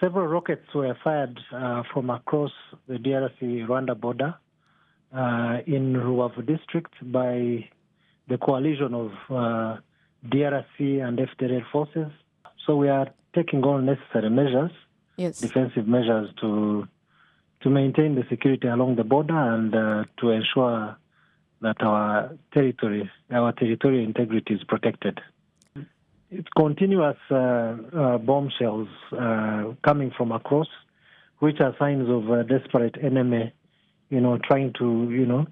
several rockets were fired from across the DRC-Rwanda border in Rubavu district by the coalition of DRC and FDLR forces. So we are taking all necessary measures, defensive measures to maintain the security along the border and to ensure that our territorial integrity is protected. It's continuous bomb shells coming from across, which are signs of a desperate enemy, trying to,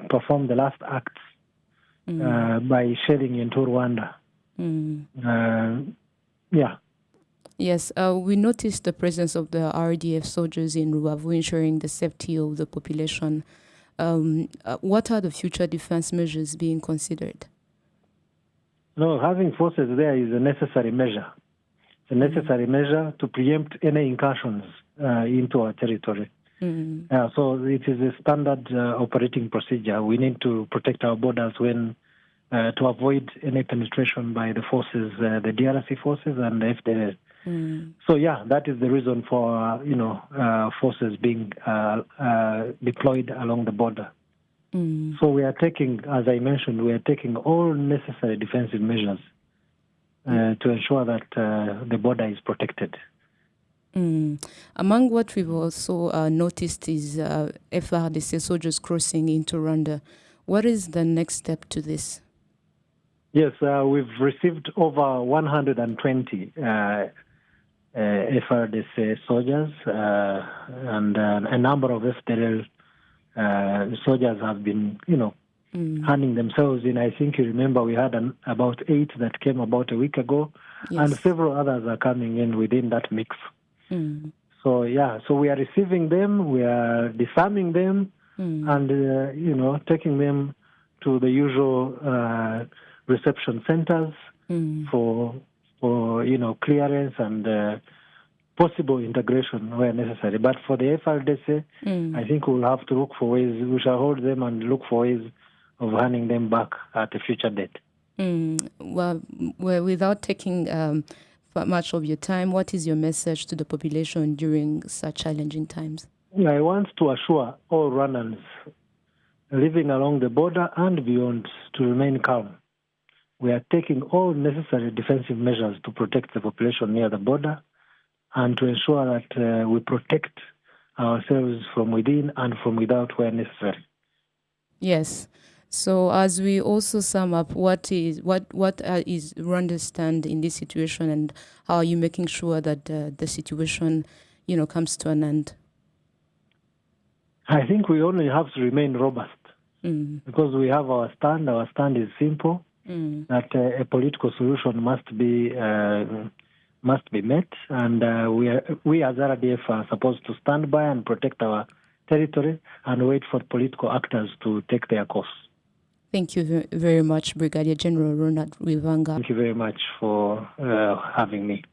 perform the last acts by shelling into Rwanda. Yes, we noticed the presence of the RDF soldiers in Rubavu, ensuring the safety of the population. What are the future defense measures being considered? No, having forces there is a necessary measure. It's a necessary measure to preempt any incursions into our territory. So it is a standard operating procedure. We need to protect our borders to avoid any penetration by the forces, the DRC forces and the FDLR. So that is the reason for forces being deployed along the border. So we are taking, as I mentioned, all necessary defensive measures to ensure that the border is protected. Among what we've also noticed is FRDC soldiers crossing into Rwanda. What is the next step to this? Yes, we've received over 120 FRDC soldiers, and a number of FDLR soldiers have been, handing themselves in. I think you remember we had about 8 that came about a week ago, and several others are coming in within that mix. So we are receiving them, we are disarming them, and taking them to the usual reception centers for clearance and possible integration where necessary. But for the FRDC, I think we'll have to look for ways. We shall hold them and look for ways of handing them back at a future date. Well, without taking much of your time, what is your message to the population during such challenging times? I want to assure all Rwandans living along the border and beyond to remain calm. We are taking all necessary defensive measures to protect the population near the border and to ensure that we protect ourselves from within and from without where necessary. Yes. So as we also sum up, what is Rwanda's stand in this situation, and how are you making sure that the situation, comes to an end? I think we only have to remain robust because we have our stand. Our stand is simple. That a political solution must be met, and we as RDF are supposed to stand by and protect our territory and wait for political actors to take their course. Thank you very much, Brigadier General Ronald Rwivanga. Thank you very much for having me.